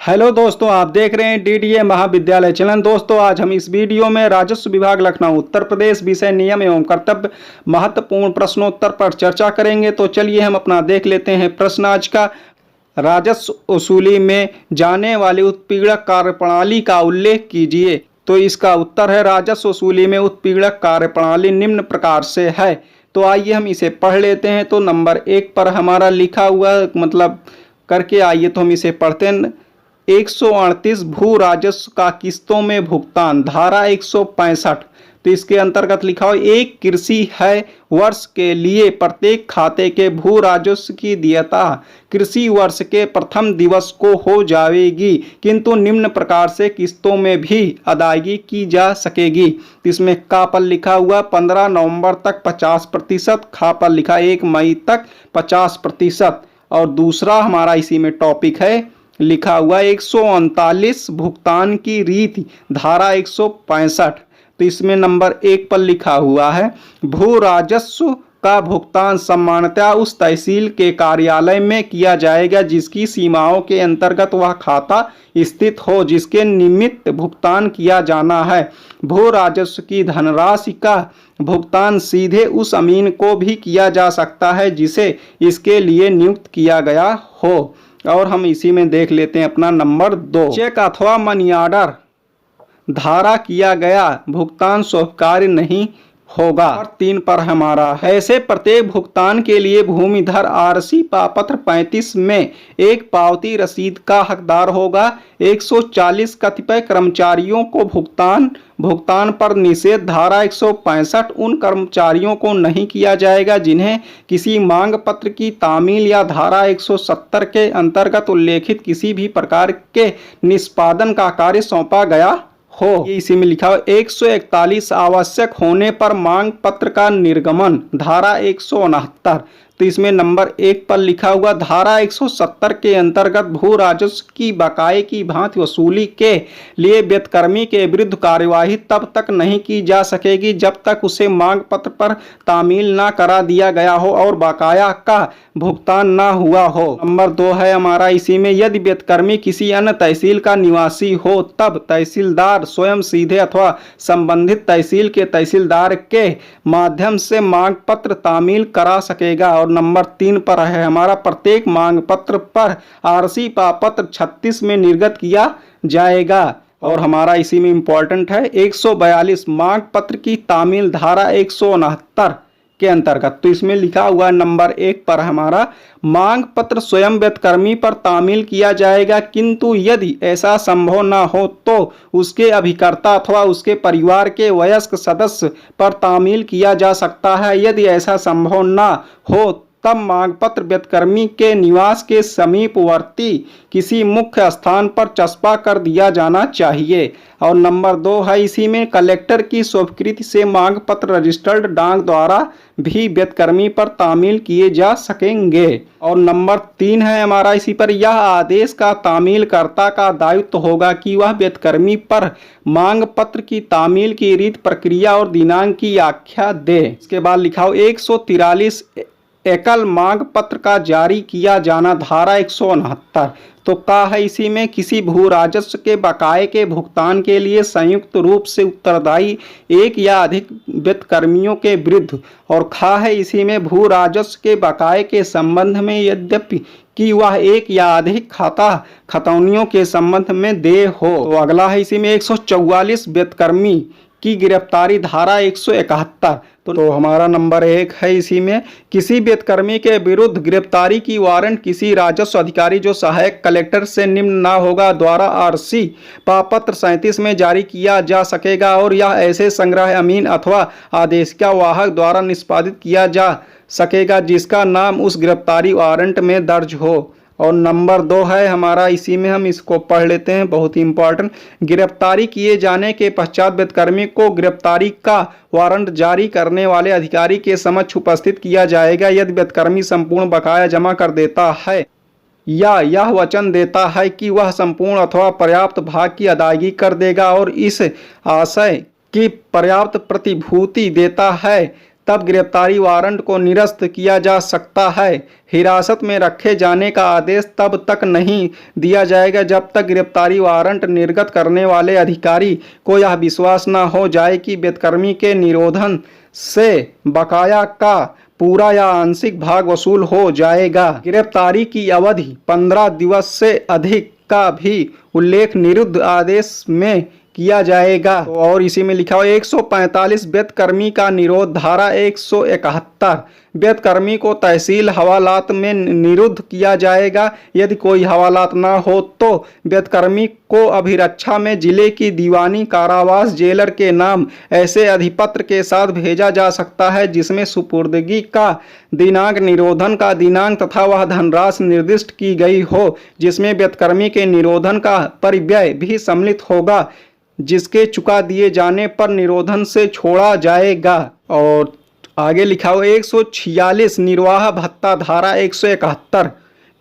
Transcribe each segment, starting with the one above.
Hello दोस्तों, आप देख रहे हैं डीडीए महाविद्यालय चैनल। दोस्तों, आज हम इस वीडियो में राजस्व विभाग लखनऊ उत्तर प्रदेश विषय नियम एवं कर्तव्य महत्वपूर्ण प्रश्नोत्तर पर चर्चा करेंगे। तो चलिए हम अपना देख लेते हैं प्रश्न आज का। राजस्व वसूली में जाने वाली उत्पीड़क कार्यप्रणाली का उल्लेख कीजिए। तो इसका उत्तर है, राजस्व वसूली में उत्पीड़क कार्यप्रणाली निम्न प्रकार से है। तो आइए हम इसे पढ़ लेते हैं। तो नंबर 1 पर हमारा लिखा हुआ मतलब करके आइए तो हम इसे पढ़ते हैं। 138 भू राजस्व का किस्तों में भुगतान, धारा 165। तो इसके अंतर्गत लिखा हो, एक कृषि है वर्ष के लिए प्रत्येक खाते के भू राजस्व की देयता कृषि वर्ष के प्रथम दिवस को हो जाएगी, किंतु निम्न प्रकार से किस्तों में भी अदायगी की जा सकेगी। इसमें का पर लिखा हुआ 15 नवंबर तक 50%, खा पर लिखा 1 मई तक 50%। और दूसरा हमारा इसी में टॉपिक है लिखा हुआ 139 भुगतान की रीति, धारा 165। तो इसमें नंबर 1 पर लिखा हुआ है, भू राजस्व का भुगतान सामान्यतः उस तहसील के कार्यालय में किया जाएगा जिसकी सीमाओं के अंतर्गत वह खाता स्थित हो जिसके निमित्त भुगतान किया जाना है। भू राजस्व की धनराशि का भुगतान सीधे उस अमीन को भी किया जा सकता है जिसे इसके लिए नियुक्त किया गया हो। और हम इसी में देख लेते हैं अपना नंबर 2, चेक अथवा मनी ऑर्डर धारा किया गया भुगतान स्वीकार्य नहीं होगा। और 3 पर हमारा ऐसे प्रत्येक भुगतान के लिए भूमिधर आरसी पापत्र 35 में एक पावती रसीद का हकदार होगा। 140 कतिपय कर्मचारियों को भुगतान पर निषेध, धारा 165। उन कर्मचारियों को नहीं किया जाएगा जिन्हें किसी मांग पत्र की तामील या धारा 170 के अंतर्गत उल्लेखित किसी भी प्रकार के निष्पादन का कार्य सौंपा गया हो। ये इसी में लिखा हो 141 आवश्यक होने पर मांग पत्र का निर्गमन, धारा 169। तो इसमें नंबर 1 पर लिखा हुआ, धारा 170 के अंतर्गत भू राजस्व की बकाये की भांति वसूली के लिए व्यतकर्मी के विरुद्ध कार्यवाही तब तक नहीं की जा सकेगी जब तक उसे मांग पत्र पर तामील न करा दिया गया हो और बकाया का भुगतान न हुआ हो। नंबर 2 है हमारा इसी में, यदि व्यतकर्मी किसी अन्य तहसील का निवासी हो तब तहसीलदार स्वयं सीधे अथवा संबंधित तहसील के तहसीलदार के माध्यम से मांग पत्र तामील करा सकेगा। और नंबर 3 पर है हमारा, प्रत्येक मांग पत्र पर आरसी पापत्र 36 में निर्गत किया जाएगा। और हमारा इसी में इंपॉर्टेंट है 142 मांग पत्र की तामील, धारा 169 के अंतर्गत। तो इसमें लिखा हुआ नंबर 1 पर हमारा, मांग पत्र स्वयं व्यतकर्मी पर तामील किया जाएगा, किंतु यदि ऐसा संभव न हो तो उसके अभिकर्ता अथवा उसके परिवार के वयस्क सदस्य पर तामील किया जा सकता है। यदि ऐसा संभव न हो तब मांग पत्र व्यतकर्मी के निवास के समीपवर्ती किसी मुख्य स्थान पर चस्पा कर दिया जाना चाहिए। और नंबर 2 है इसी में, कलेक्टर की स्वीकृति से मांग पत्र रजिस्टर्ड डाक द्वारा भी व्यतकर्मी पर तामील किए जा सकेंगे। और नंबर 3 है हमारा इसी पर, यह आदेश का तामील कर्ता का दायित्व होगा कि वह व्यतकर्मी पर मांग पत्र की तामील की रीत, प्रक्रिया और दिनांक की आख्या दे। इसके बाद लिखा हो 143 एकल मांग पत्र का जारी किया जाना, धारा 169। तो का है इसी में, किसी भू राजस्व के बकाये के भुगतान के लिए संयुक्त रूप से उत्तरदायी एक या अधिक व्यतकर्मियों के विरुद्ध। और खा है इसी में, भू राजस्व के बकाये के संबंध में यद्यपि कि वह एक या अधिक खतौनियों के संबंध में देय हो। तो अगला है इसी में 144 व्यतकर्मी की गिरफ्तारी, धारा 171। तो हमारा नंबर 1 है इसी में, किसी व्यतकर्मी के विरुद्ध गिरफ्तारी की वारंट किसी राजस्व अधिकारी जो सहायक कलेक्टर से निम्न ना होगा द्वारा आरसी पापत्र 37 में जारी किया जा सकेगा। और यह ऐसे संग्रह अमीन अथवा आदेशिका वाहक द्वारा निष्पादित किया जा सकेगा जिसका नाम उस गिरफ्तारी वारंट में दर्ज हो। और नंबर 2 है हमारा इसी में, हम इसको पढ़ लेते हैं, बहुत ही इंपॉर्टेंट, गिरफ्तारी किए जाने के पश्चात व्यतकर्मी को गिरफ्तारी का वारंट जारी करने वाले अधिकारी के समक्ष उपस्थित किया जाएगा। यदि व्यतकर्मी संपूर्ण बकाया जमा कर देता है या यह वचन देता है कि वह संपूर्ण अथवा पर्याप्त भाग की अदायगी कर देगा और इस आशय की पर्याप्त प्रतिभूति देता है तब गिरफ्तारी वारंट को निरस्त किया जा सकता है। हिरासत में रखे जाने का आदेश तब तक नहीं दिया जाएगा जब तक गिरफ्तारी वारंट निर्गत करने वाले अधिकारी को यह विश्वास न हो जाए कि बेदखमी के निरोधन से बकाया का पूरा या आंशिक भाग वसूल हो जाएगा। गिरफ्तारी की अवधि 15 दिवस से अधिक का भी उल्लेख निरुद्ध आदेश में किया जाएगा। तो और इसी में लिखा हुआ 145 बेदखमी का निरोध। धारा 171 बेदखमी को तहसील हवालात में निरुद्ध किया जाएगा। यदि कोई हवालात ना हो तो बेदखमी को अभिरक्षा में जिले की दीवानी कारावास जेलर के नाम ऐसे अधिपत्र के साथ भेजा जा सकता है जिसमें सुपुर्दगी का दिनांक, निरोधन का दिनांक तथा वह धनराशि निर्दिष्ट की गई हो, जिसमें बेदखमी के निरोधन का परिव्यय भी सम्मिलित होगा, जिसके चुका दिए जाने पर निरोधन से छोड़ा जाएगा। और आगे लिखा हुआ 146 निर्वाह भत्ता। धारा 171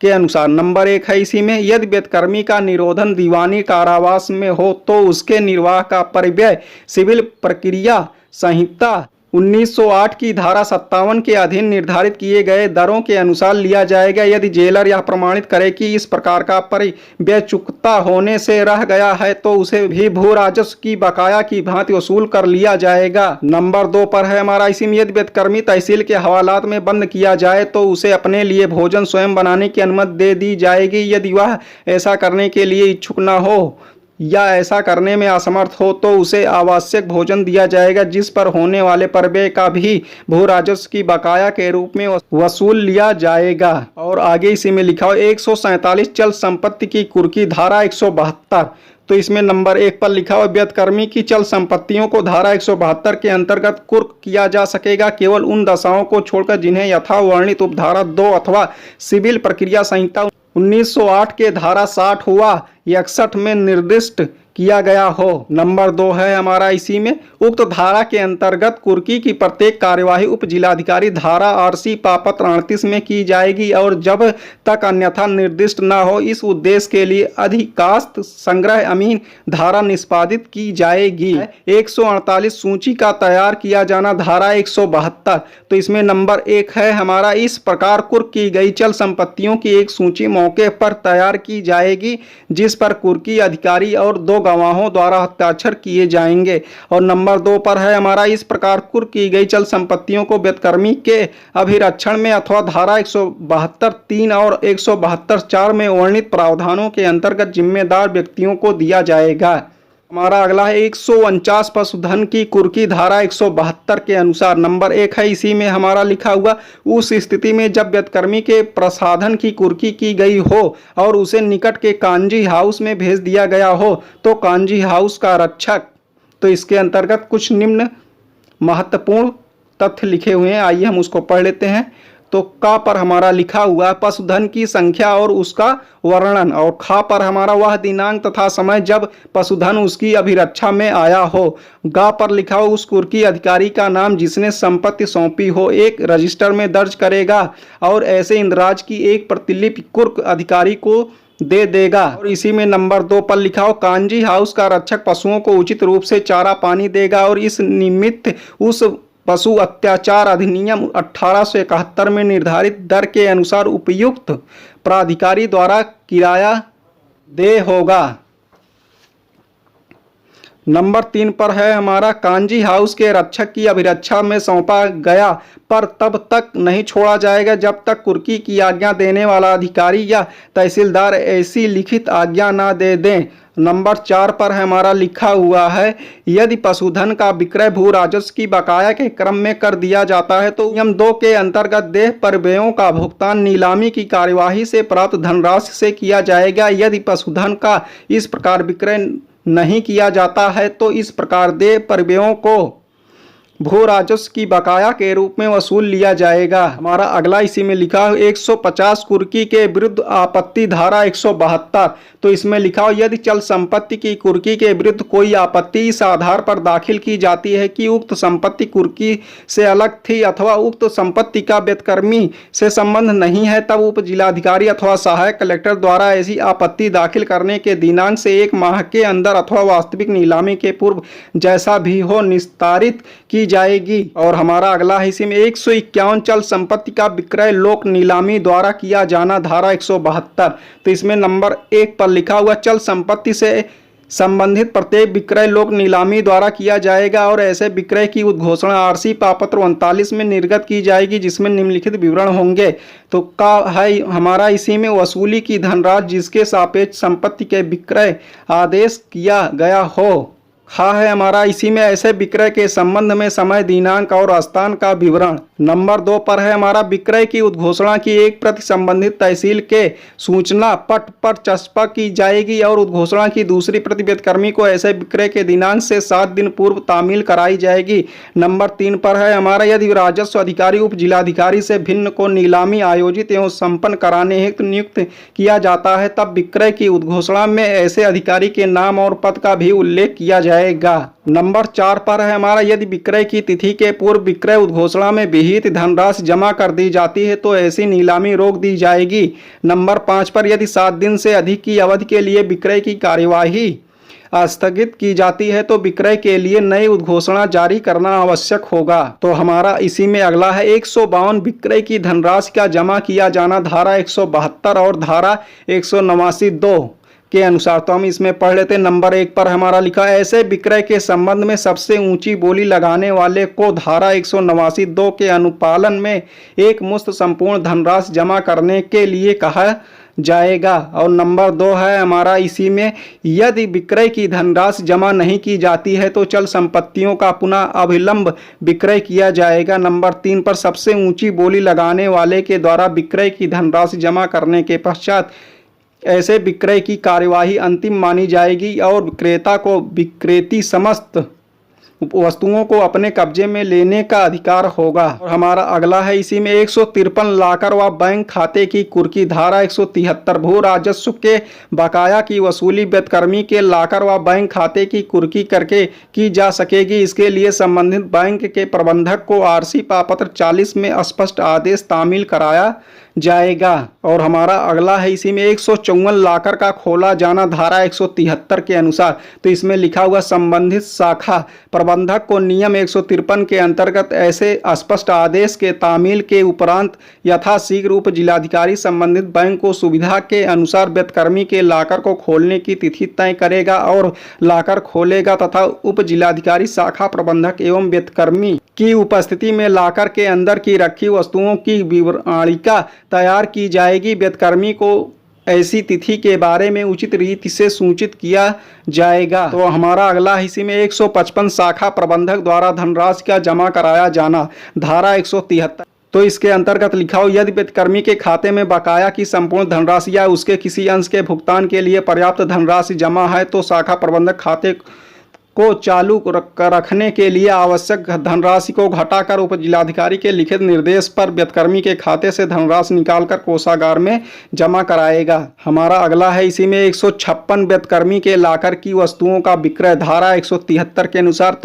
के अनुसार नंबर 1 है इसी में, यदि बेदखमी का निरोधन दीवानी कारावास में हो तो उसके निर्वाह का परिव्यय सिविल प्रक्रिया संहिता 1908 की धारा 57 के अधीन निर्धारित किए गए दरों के अनुसार लिया जाएगा। यदि जेलर यह प्रमाणित करे कि इस प्रकार का परिव्यय चुकता होने से रह गया है तो उसे भी भू राजस्व की बकाया की भांति वसूल कर लिया जाएगा। नंबर 2 पर है हमारा इसी में, यदि बेदखमी तहसील के हवालात में बंद किया जाए तो उसे अपने लिए भोजन स्वयं बनाने की अनुमति दे दी जाएगी। यदि वह ऐसा करने के लिए इच्छुक न हो या ऐसा करने में असमर्थ हो तो उसे आवश्यक भोजन दिया जाएगा, जिस पर होने वाले परिव्यय का भी भू राजस्व की बकाया के रूप में वसूल लिया जाएगा। और आगे इसी में लिखा हो 147 चल संपत्ति की कुर्की। धारा 172 तो इसमें नंबर 1 पर लिखा हुआ बेदखमी की चल संपत्तियों को धारा 172 के अंतर्गत कुर्क किया जा सकेगा केवल उन दशाओं को छोड़कर जिन्हें यथा वर्णित उपधारा 2 अथवा सिविल प्रक्रिया संहिता 1908 के धारा 60 हुआ 61 में निर्दिष्ट किया गया हो। नंबर 2 है हमारा इसी में, उक्त धारा के अंतर्गत कुर्की की प्रत्येक कार्यवाही उप जिलाधिकारी धारा RC पापत्र 38 में की जाएगी और जब तक अन्यथा निर्दिष्ट न हो इस उद्देश्य के लिए अधिकास्त संग्रह अमीन धारा निष्पादित की जाएगी। 148 सूची का तैयार किया जाना। धारा 172 तो इसमें नंबर 1 है हमारा, इस प्रकार कुर्क की गई चल संपत्तियों की एक सूची मौके पर तैयार की जाएगी जिस पर कुर्की अधिकारी और 2 गवाहों द्वारा हस्ताक्षर किए जाएंगे। और नंबर 2 पर है हमारा, इस प्रकार कुर्क की गई चल संपत्तियों को बेदखमी के अभिरक्षण में अथवा धारा 172(3) और 172(4) में वर्णित प्रावधानों के अंतर्गत जिम्मेदार व्यक्तियों को दिया जाएगा। हमारा अगला है 149 पशुधन की कुर्की। धारा 172 के अनुसार नंबर 1 है इसी में हमारा लिखा हुआ, उस स्थिति में जब बेदखमी के प्रसाधन की कुर्की की गई हो और उसे निकट के कांजी हाउस में भेज दिया गया हो तो कांजी हाउस का रक्षक, तो इसके अंतर्गत कुछ निम्न महत्वपूर्ण तथ्य लिखे हुए हैं, आइए हम उसको पढ़ लेते हैं। तो का पर हमारा लिखा हुआ पशुधन की संख्या और उसका वर्णन, और खा पर हमारा वह दिनांक तथा समय जब पशुधन उसकी अभिरक्षा में आया हो। गा पर लिखा हो उस कुर्की अधिकारी का नाम जिसने संपत्ति सौंपी हो एक रजिस्टर में दर्ज करेगा और ऐसे इंद्राज की एक प्रतिलिपि कुर्क अधिकारी को दे देगा। और इसी में नंबर 2 पर लिखा हो कांजी हाउस का रक्षक पशुओं को उचित रूप से चारा पानी देगा और इस निमित्त उस पशु अत्याचार अधिनियम 1871 में निर्धारित दर के अनुसार उपयुक्त प्राधिकारी द्वारा किराया देय होगा। नंबर 3 पर है हमारा, कांजी हाउस के रक्षक की अभिरक्षा में सौंपा गया पर तब तक नहीं छोड़ा जाएगा जब तक कुर्की की आज्ञा देने वाला अधिकारी या तहसीलदार ऐसी लिखित आज्ञा ना दे दें। नंबर 4 पर हमारा लिखा हुआ है, यदि पशुधन का विक्रय भू राजस्व की बकाया के क्रम में कर दिया जाता है तो नियम 2 के अंतर्गत देय परिव्ययों का भुगतान नीलामी की कार्यवाही से प्राप्त धनराशि से किया जाएगा। यदि पशुधन का इस प्रकार विक्रय नहीं किया जाता है तो इस प्रकार देय परिव्ययों को भू राजस्व की बकाया के रूप में वसूल लिया जाएगा। हमारा अगला इसी में लिखा है 150 कुर्की के विरुद्ध आपत्ति। धारा 172 तो इसमें लिखा हो, यदि चल संपत्ति की कुर्की के विरुद्ध कोई आपत्ति इस आधार पर दाखिल की जाती है कि उक्त संपत्ति कुर्की से अलग थी अथवा उक्त संपत्ति का बेदखमी से संबंध नहीं है, तब उप जिलाधिकारी अथवा सहायक कलेक्टर द्वारा ऐसी आपत्ति दाखिल करने के दिनांक से 1 माह के अंदर अथवा वास्तविक नीलामी के पूर्व जैसा भी हो निस्तारित की जाएगी। और हमारा अगला है इसी में 151 चल संपत्ति का विक्रय लोक नीलामी द्वारा किया जाना, धारा 172। तो इसमें नंबर 1 पर लिखा हुआ चल संपत्ति से संबंधित प्रत्येक विक्रय लोक नीलामी द्वारा किया जाएगा और ऐसे विक्रय की उद्घोषणा आरसी पापत्र 39 में निर्गत की जाएगी, जिसमें निम्नलिखित विवरण होंगे। तो का है हमारा इसी में वसूली की धनराशि जिसके सापेक्ष संपत्ति के विक्रय आदेश किया गया हो। है हमारा इसी में ऐसे विक्रय के संबंध में समय, दिनांक और स्थान का विवरण। नंबर 2 पर है हमारा विक्रय की उद्घोषणा की एक प्रति संबंधित तहसील के सूचना पट पर चस्पा की जाएगी और उद्घोषणा की दूसरी प्रति वेदकर्मी को ऐसे विक्रय के दिनांक से 7 दिन पूर्व तामील कराई जाएगी। नंबर 3 पर है हमारा यदि राजस्व अधिकारी उप जिलाधिकारी से भिन्न को नीलामी आयोजित एवं संपन्न कराने हेतु नियुक्त किया जाता है, तब विक्रय की उद्घोषणा में ऐसे अधिकारी के नाम और पद का भी उल्लेख किया जाएगा। नंबर 4 पर है हमारा यदि विक्रय की तिथि के पूर्व विक्रय उद्घोषणा में विहित धनराशि जमा कर दी जाती है तो ऐसी नीलामी रोक दी जाएगी। नंबर 5 पर यदि 7 दिन से अधिक की अवधि के लिए विक्रय की कार्यवाही स्थगित की जाती है तो विक्रय के लिए नई उद्घोषणा जारी करना आवश्यक होगा। तो हमारा इसी में अगला है 152 विक्रय की धनराशि का जमा किया जाना, धारा 172 और धारा 189(2) के अनुसार। तो हम इसमें पढ़ लेते हैं। नंबर 1 पर हमारा लिखा है ऐसे विक्रय के संबंध में सबसे ऊंची बोली लगाने वाले को धारा 189(2) के अनुपालन में एक मुश्त संपूर्ण धनराशि जमा करने के लिए कहा जाएगा। और नंबर 2 है हमारा इसी में यदि विक्रय की धनराशि जमा नहीं की जाती है तो चल संपत्तियों का पुनः अविलंब विक्रय किया जाएगा। नंबर 3 पर सबसे ऊंची बोली लगाने वाले के द्वारा विक्रय की धनराशि जमा करने के पश्चात ऐसे विक्रय की कार्यवाही अंतिम मानी जाएगी और विक्रेता को विक्रेती समस्त वस्तुओं को अपने कब्जे में लेने का अधिकार होगा। और हमारा अगला है इसी में 153 लाकर व बैंक खाते की कुर्की, धारा 173 भू राजस्व के बकाया की वसूली वेदकर्मी के लाकर व बैंक खाते की कुर्की करके की जा सकेगी। इसके लिए संबंधित बैंक के प्रबंधक को आरसी पापत्र 40 में स्पष्ट आदेश तामील कराया जाएगा। और हमारा अगला है इसी में 154 लाकर का खोला जाना, धारा 173 के अनुसार। तो इसमें लिखा हुआ संबंधित शाखा प्रबंधक को नियम 153 के अंतर्गत ऐसे स्पष्ट आदेश के तामील के उपरांत यथाशीघ्र उप जिलाधिकारी संबंधित बैंक को सुविधा के अनुसार वेदकर्मी के लाकर को खोलने की तिथि तय करेगा और लाकर खोलेगा तथा उप जिलाधिकारी शाखा प्रबंधक एवं वेदकर्मी की उपस्थिति में लाकर के अंदर की रखी वस्तुओं की विवरणिका तैयार की जाएगी। वेदकर्मी को ऐसी तिथि के बारे में उचित रीति से सूचित किया जाएगा। तो हमारा अगला इसी में 155 शाखा प्रबंधक द्वारा धनराशि का जमा कराया जाना, धारा 173। तो इसके अंतर्गत लिखा हो यदि वेदकर्मी के खाते में बकाया की संपूर्ण धनराशि या उसके किसी अंश के भुगतान के लिए पर्याप्त धनराशि जमा है तो शाखा प्रबंधक खाते को चालू रखने के लिए आवश्यक धनराशि को घटाकर उप जिलाधिकारी के लिखित निर्देश पर वेदकर्मी के खाते से धनराशि निकालकर कोषागार में जमा कराएगा। हमारा अगला है इसी में 156 वेदकर्मी के लाकर की वस्तुओं का विक्रय, धारा 173 के अनुसार।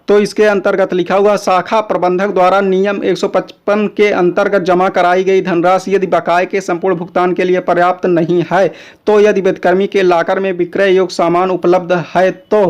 तो इसके अंतर्गत लिखा हुआ शाखा प्रबंधक द्वारा नियम 155 के अंतर्गत जमा कराई गई धनराशि यदि बकाये के संपूर्ण भुगतान के लिए पर्याप्त नहीं है तो यदि वेदकर्मी के लाकर में विक्रय योग्य सामान उपलब्ध है तो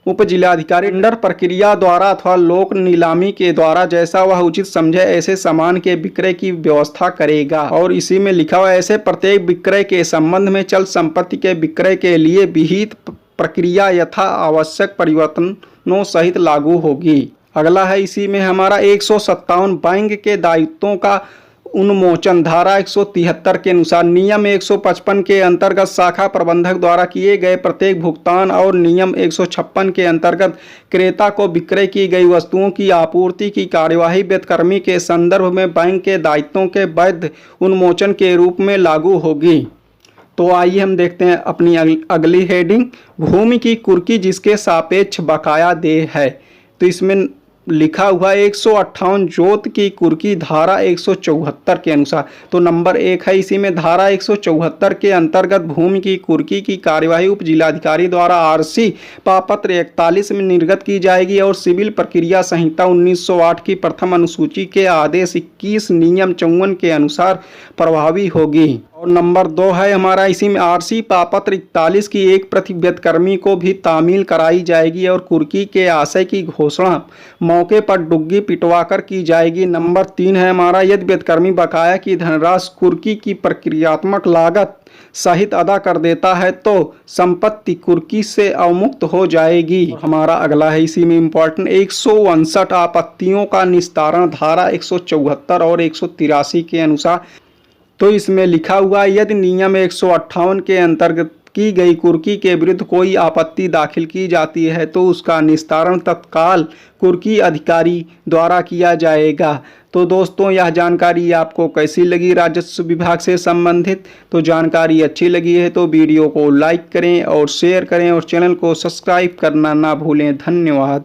उप जिलाधिकारी टेंडर प्रक्रिया द्वारा अथवा लोक नीलामी के द्वारा जैसा वह उचित समझे ऐसे सामान के विक्रय की व्यवस्था करेगा। और इसी में लिखा हुआ ऐसे प्रत्येक विक्रय के संबंध में चल संपत्ति के विक्रय के लिए विहित प्रक्रिया यथा आवश्यक परिवर्तनों सहित लागू होगी। अगला है इसी में हमारा 157 बैंक के दायित्वों का उन्मोचन, धारा 173 के अनुसार। नियम 155 के अंतर्गत शाखा प्रबंधक द्वारा किए गए प्रत्येक भुगतान और नियम 156 के अंतर्गत क्रेता को विक्रय की गई वस्तुओं की आपूर्ति की कार्यवाही वेदकर्मी के संदर्भ में बैंक के दायित्वों के वैध उन्मोचन के रूप में लागू होगी। तो आइए हम देखते हैं अपनी अगली हेडिंग, भूमि की कुर्की जिसके सापेक्ष बकाया देय है। तो इसमें लिखा हुआ 158 जोत की कुर्की, धारा 174 के अनुसार। तो नंबर 1 है इसी में धारा 174 के अंतर्गत भूमि की कुर्की की कार्यवाही उप जिलाधिकारी द्वारा आरसी पापत्र 41 में निर्गत की जाएगी और सिविल प्रक्रिया संहिता 1908 की प्रथम अनुसूची के आदेश 21 नियम 54 के अनुसार प्रभावी होगी। और नंबर 2 है हमारा इसी में आरसी पापत्र 41 की एक प्रति व्यतकर्मी को भी तामील कराई जाएगी और कुर्की के आशय की घोषणा मौके पर डुग्गी पिटवाकर की जाएगी। नंबर 3 है हमारा यदि व्यतकर्मी बकाया की धनराशि कुर्की की प्रक्रियात्मक लागत सहित अदा कर देता है तो संपत्ति कुर्की से अवमुक्त हो जाएगी। और हमारा अगला है इसी में इम्पोर्टेंट 159 आपत्तियों का निस्तारण धारा 174 और 183 के अनुसार। तो इसमें लिखा हुआ है यदि नियम 158 के अंतर्गत की गई कुर्की के विरुद्ध कोई आपत्ति दाखिल की जाती है तो उसका निस्तारण तत्काल कुर्की अधिकारी द्वारा किया जाएगा। तो दोस्तों यह जानकारी आपको कैसी लगी राजस्व विभाग से संबंधित? तो जानकारी अच्छी लगी है तो वीडियो को लाइक करें और शेयर करें और चैनल को सब्सक्राइब करना ना भूलें। धन्यवाद।